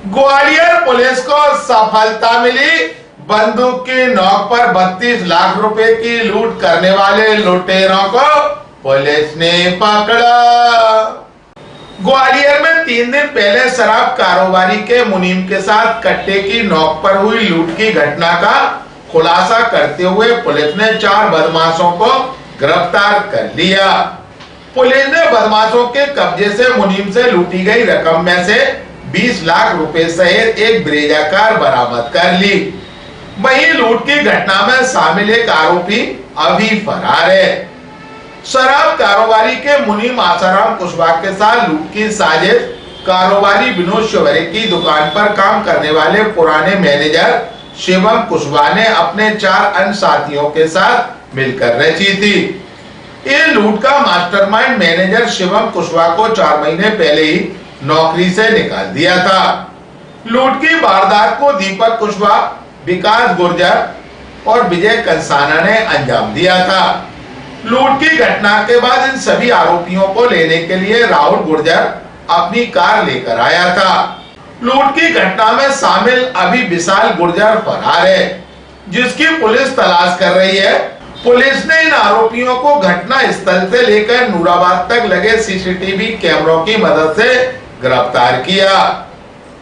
Gwalior police को सफलता मिली। बंदूक की नोक पर 32 लाख रुपए की लूट करने वाले लुटेरों को पुलिस ने पकड़ा। ग्वालियर में 3 दिन पहले शराब कारोबारी के मुनीम के साथ कट्टे की नोक पर हुई लूट की घटना का खुलासा करते हुए पुलिस ने 4 बदमाशों को गिरफ्तार कर लिया। पुलिस ने बदमाशों के कब्जे से मुनीम से लूटी गई रकम में से 20 लाख रुपए सहित एक ब्रेजा कार बरामद कर ली। वहीं लूट की घटना में शामिल एक आरोपी अभी फरार है। शराब कारोबारी के मुनीम आसाराम कुशवाहा के साथ लूट की साजिश कारोबारी विनोद शिवरे की दुकान पर काम करने वाले पुराने मैनेजर शिवम कुशवाहा ने अपने 4 अन्य साथियों के साथ मिलकर रची थी। ये लूट का मास्टरमाइंड मैनेजर शिवम कुशवाहा को 4 महीने पहले ही नौकरी से निकाल दिया था। लूट की वारदात को दीपक कुशवाहा, विकास गुर्जर और विजय कंसाना ने अंजाम दिया था। लूट की घटना के बाद इन सभी आरोपियों को लेने के लिए राहुल गुर्जर अपनी कार लेकर आया था। लूट की घटना में शामिल अभी विशाल गुर्जर फरार है, जिसकी पुलिस तलाश कर रही है। पुलिस ने इन आरोपियों को घटना स्थल से लेकर नूराबाद तक लगे सीसीटीवी कैमरों की मदद से गिरफ्तार किया।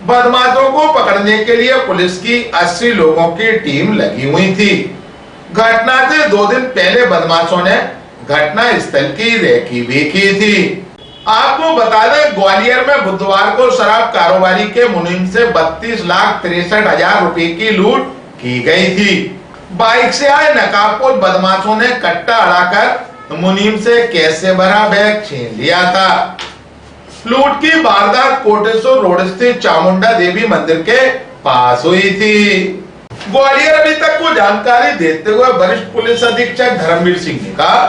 बदमाशों को पकड़ने के लिए पुलिस की 80 लोगों की टीम लगी हुई थी। घटना से 2 दिन पहले बदमाशों ने घटना स्थल की रेकी भी की थी। आपको बता दें, ग्वालियर में बुधवार को शराब कारोबारी के मुनीम से 32,63,000 रुपए की लूट की गई थी। बाइक से आए नकाबपोश बदमाशों ने कट्टा अड़ाकर मुनीम से कैश से भरा बैग छीन लिया था। लूट की वारदात कोटेश्वर रोड स्थित चामुंडा देवी मंदिर के पास हुई थी। ग्वालियर अभी तक को जानकारी देते हुए वरिष्ठ पुलिस अधीक्षक धर्मवीर सिंह ने कहा,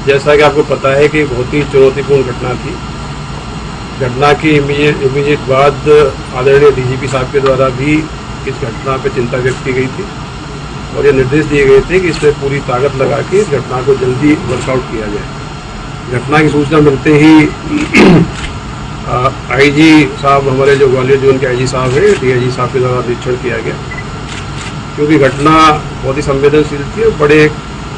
जैसा कि आपको पता है कि बहुत ही चुनौतीपूर्ण घटना थी। घटना की इमीडिएट बाद आदरणीय डीजीपी साहब के द्वारा भी इस घटना पर चिंता व्यक्त की गई थी और ये निर्देश दिए गए थे कि इसमें पूरी ताकत लगा के इस घटना को जल्दी वर्कआउट किया जाए। घटना की सूचना मिलते ही आईजी साहब, हमारे जो ग्वालियर जोन के आईजी साहब हैं, डीआईजी साहब के द्वारा निरीक्षण किया गया, क्योंकि घटना बहुत ही संवेदनशील थी और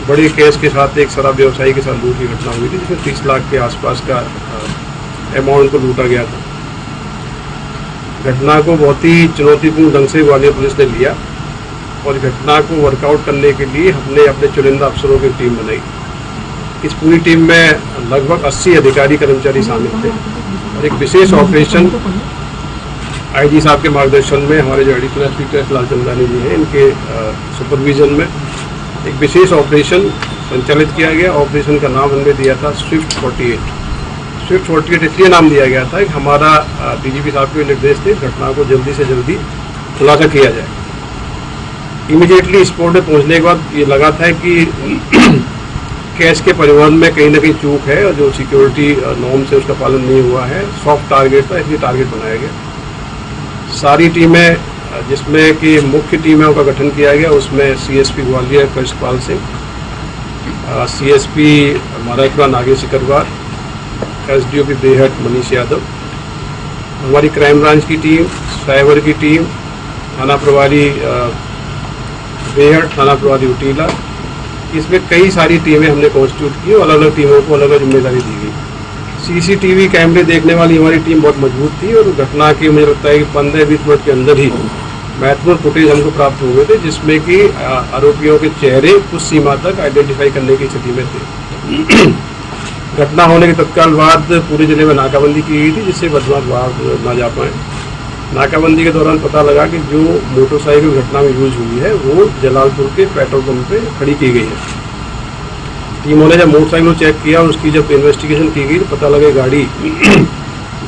बड़े केस के साथ एक शराब व्यवसायी के साथ लूट की घटना हुई थी, जिसमें 30 लाख के आसपास का अमाउंट को लूटा गया था। घटना को बहुत ही चुनौतीपूर्ण ढंग से ग्वालियर पुलिस ने लिया और घटना को वर्कआउट करने के लिए हमने अपने चुनिंदा अफसरों की टीम बनाई। इस पूरी टीम में लगभग 80 अधिकारी कर्मचारी शामिल थे और एक विशेष ऑपरेशन आईजी साहब के मार्गदर्शन में हमारे जो एडिशनल एसपी लालचंदानी जी हैं, इनके सुपरविजन में एक विशेष ऑपरेशन संचालित किया गया। ऑपरेशन का नाम हमने दिया था स्विफ्ट 48। स्विफ्ट 48 इसलिए नाम दिया गया था कि हमारा डीजीपी साहब के निर्देश थे घटना को जल्दी से जल्दी खुलासा किया जाए। इमीडिएटली स्पॉट में पहुंचने के बाद ये लगा था कि कैश के परिवहन में कहीं ना कहीं चूक है और जो सिक्योरिटी नॉर्म से उसका पालन नहीं हुआ है। सॉफ्ट टारगेट था, इसलिए टारगेट बनाया गया। सारी टीमें, जिसमें कि मुख्य टीमों का गठन किया गया, उसमें CSP Gwalior Krishnapal Singh, CSP Marathwada Nagesh Sikarwar, SDOP Behat Manish Yadav, हमारी क्राइम ब्रांच की टीम, साइबर की टीम, थाना प्रभारी बेहट, थाना प्रभारी उटीला, इसमें कई सारी टीमें हमने कॉन्स्टिट्यूट की और अलग अलग टीमों को अलग अलग जिम्मेदारी दी गई। सीसीटीवी कैमरे देखने वाली हमारी टीम बहुत मजबूत थी और घटना की मुझे लगता है कि 15-20 मिनट के अंदर ही महत्वपूर्ण फुटेज हमको प्राप्त हो गए थे, जिसमें कि आरोपियों के चेहरे कुछ सीमा तक आइडेंटिफाई करने की स्थिति में थे। घटना होने के तत्काल बाद पूरे जिले में नाकाबंदी की गई थी, जिससे बदमाश बाहर ना जा पाए। नाकाबंदी के दौरान पता लगा कि जो मोटरसाइकिल घटना में यूज हुई है वो जलालपुर के पेट्रोल पंप पे खड़ी की गई है। टीमों ने जब मोटरसाइकिल चेक किया और उसकी जब इन्वेस्टिगेशन की गई तो पता लगा गाड़ी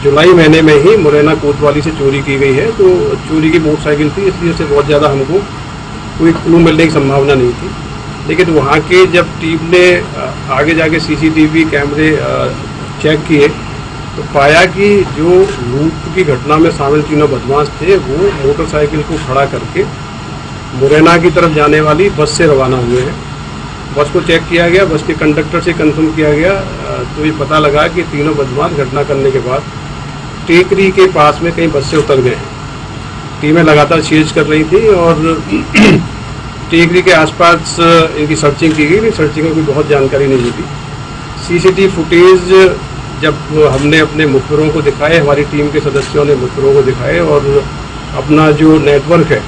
जुलाई महीने में ही मुरैना कोतवाली से चोरी की गई है। तो चोरी की मोटरसाइकिल थी, इसलिए उससे बहुत ज़्यादा हमको कोई क्लू मिलने की संभावना नहीं थी। लेकिन वहाँ के जब टीम ने आगे जाके सीसीटीवी कैमरे चेक किए तो पाया कि जो लूट की घटना में शामिल तीनों बदमाश थे वो मोटरसाइकिल को खड़ा करके मुरैना की तरफ जाने वाली बस से रवाना हुए हैं। बस को चेक किया गया, बस के कंडक्टर से कंफर्म किया गया तो ये पता लगा कि तीनों बदमाश घटना करने के बाद टेकरी के पास में कहीं बस से उतर गए हैं। टीमें लगातार सीज कर रही थी और टेकरी के आसपास इनकी सर्चिंग की गई, सर्चिंग में कोई बहुत जानकारी नहीं मिली। सीसीटीवी फुटेज जब हमने अपने मुखबिरों को दिखाए, हमारी टीम के सदस्यों ने मुखबिरों को दिखाए और अपना जो नेटवर्क है,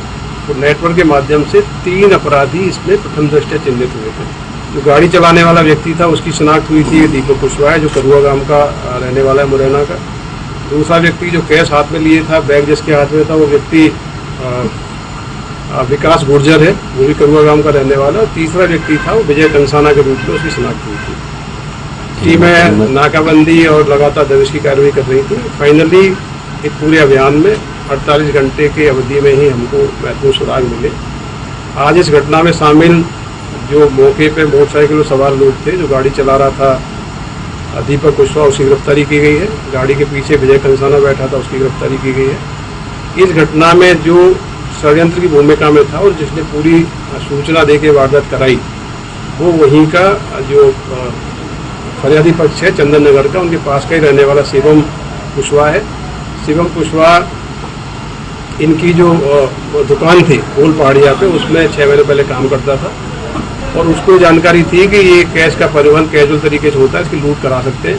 तो नेटवर्क के माध्यम से 3 अपराधी इसमें प्रथम दृष्टया चिन्हित हुए थे। जो गाड़ी चलाने वाला व्यक्ति था उसकी शिनाख्त हुई थी, दीपक कुशवाहा है, जो करुआ गांव का रहने वाला है, मुरैना का। दूसरा व्यक्ति जो कैश हाथ में लिए था, बैग जिसके हाथ में था, वो व्यक्ति विकास गुर्जर है, वो भी करुआ गांव का रहने वाला। और तीसरा व्यक्ति था वो विजय कंसाना के रूप में उसकी शिनाख्त हुई थी। टीमें नाकाबंदी और लगातार दबिश की कार्रवाई कर रही थी। फाइनली एक पूरे अभियान में 48 घंटे की अवधि में ही हमको महत्वपूर्ण सुराग मिले। आज इस घटना में शामिल जो मौके पे मोटरसाइकिल सवार लोग थे, जो गाड़ी चला रहा था दीपक कुशवाहा, उसकी गिरफ्तारी की गई है। गाड़ी के पीछे विजय कंसाना बैठा था, उसकी गिरफ्तारी की गई है। इस घटना में जो षड्यंत्र की भूमिका में था और जिसने पूरी सूचना देके वारदात कराई, वो वहीं का जो फरियादी पक्ष है चंदन नगर का, उनके पास का ही रहने वाला शिवम कुशवाहा है। शिवम कुशवाहा इनकी जो दुकान थी ओल पहाड़िया पे, उसमें 6 महीने पहले काम करता था और उसको जानकारी थी कि ये कैश का परिवहन कैजुअल तरीके से होता है, इसकी लूट करा सकते हैं।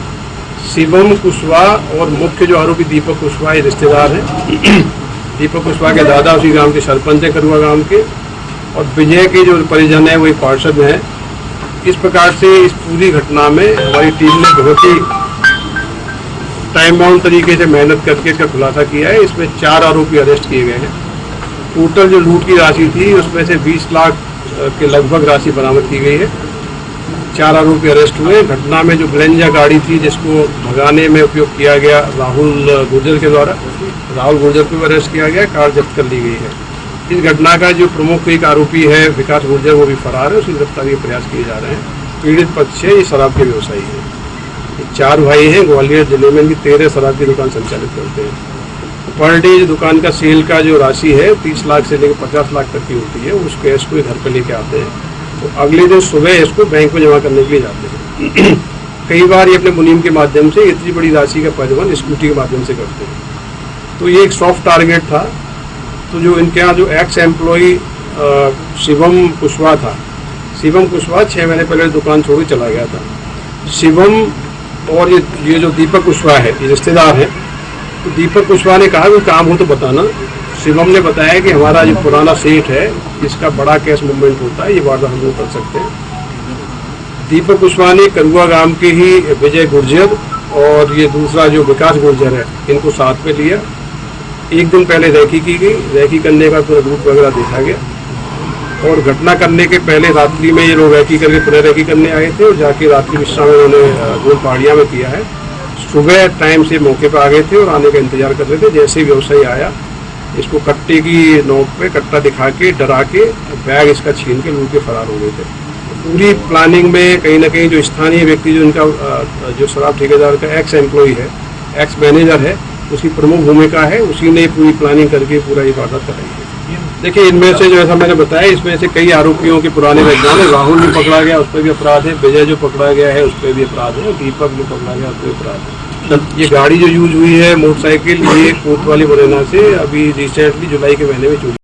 शिवम कुशवाहा और मुख्य जो आरोपी दीपक कुशवाहा ये रिश्तेदार हैं। दीपक कुशवाहा के दादा उसी गांव के सरपंच हैं, करुआ गांव के, और विजय के जो परिजन है वो एक पार्षद हैं। इस प्रकार से इस पूरी घटना में हमारी टीम ने बहुत ही टाइम बाउंड तरीके से मेहनत करके इसका खुलासा किया है। इसमें 4 आरोपी अरेस्ट किए गए हैं। टोटल जो लूट की राशि थी उसमें से 20 लाख के लगभग राशि बरामद की गई है। 4 आरोपी अरेस्ट हुए। घटना में जो ग्लेंजा गाड़ी थी जिसको भगाने में उपयोग किया गया राहुल गुर्जर के द्वारा, राहुल गुर्जर को भी अरेस्ट किया गया, कार जब्त कर ली गई है। इस घटना का जो प्रमुख एक आरोपी है विकास गुर्जर, वो भी फरार है, उसकी गिरफ्तारी के प्रयास किए जा रहे हैं। पीड़ित पक्ष है, ये शराब के व्यवसायी है। 4 भाई हैं, ग्वालियर जिले में इनकी 13 शराब की दुकान संचालित करते हैं। पर डे दुकान का सेल का जो राशि है 30 लाख से लेकर 50 लाख तक की होती है। उस कैश को घर पर लेके आते हैं, तो अगले दिन सुबह इसको बैंक में जमा करने के लिए जाते हैं। कई बार ये अपने मुनीम के माध्यम से इतनी बड़ी राशि का परिवहन स्कूटी के माध्यम से करते हैं। तो ये एक सॉफ्ट टारगेट था। तो जो इनके यहाँ जो एक्स एम्प्लॉई शिवम कुशवाहा था, शिवम कुशवाहा 6 महीने पहले दुकान छोड़ के चला गया था। शिवम और ये जो दीपक कुशवाहा है, ये रिश्तेदार हैं। तो दीपक कुशवाहा ने कहा कि काम हो तो बताना। शिवम ने बताया कि हमारा जो पुराना सेठ है, इसका बड़ा कैश मूवमेंट होता है, ये वारदात हम लोग कर सकते हैं। दीपक कुशवाहा ने करुआ गांव के ही विजय गुर्जर और ये दूसरा जो विकास गुर्जर है, इनको साथ में लिया। एक दिन पहले रेकी की गई, रेकी करने का पूरा ग्रुप वगैरह देखा गया और घटना करने के पहले रात्रि में ये लोग रेकी करके पुनः रेकी करने आए थे और जाके रात्रि विश्राम उन्होंने गोल पहाड़िया में किया है। सुबह टाइम से मौके पर आ गए थे और आने का इंतजार कर रहे थे। जैसे ही व्यवसायी आया, इसको कट्टे की नोक पे कट्टा दिखा के डरा के बैग इसका छीन के लूट के फरार हो गए थे। पूरी प्लानिंग में कहीं ना कहीं जो स्थानीय व्यक्ति जो इनका जो शराब ठेकेदार का एक्स एम्प्लॉई है, एक्स मैनेजर है, उसकी प्रमुख भूमिका है। उसी ने पूरी प्लानिंग करके पूरा ये वारदात कराई है। देखिए, इनमें से जो ऐसा मैंने बताया, इसमें से कई आरोपियों के पुराने बैकग्राउंड है। राहुल भी पकड़ा गया, उस पर भी अपराध है। विजय जो पकड़ा गया है, उस पर भी अपराध है। दीपक जो पकड़ा गया, उस पर अपराध है। ये गाड़ी जो यूज हुई है मोटरसाइकिल, ये कोतवाली मुरैना से अभी रिसेंटली जुलाई के महीने में चोरी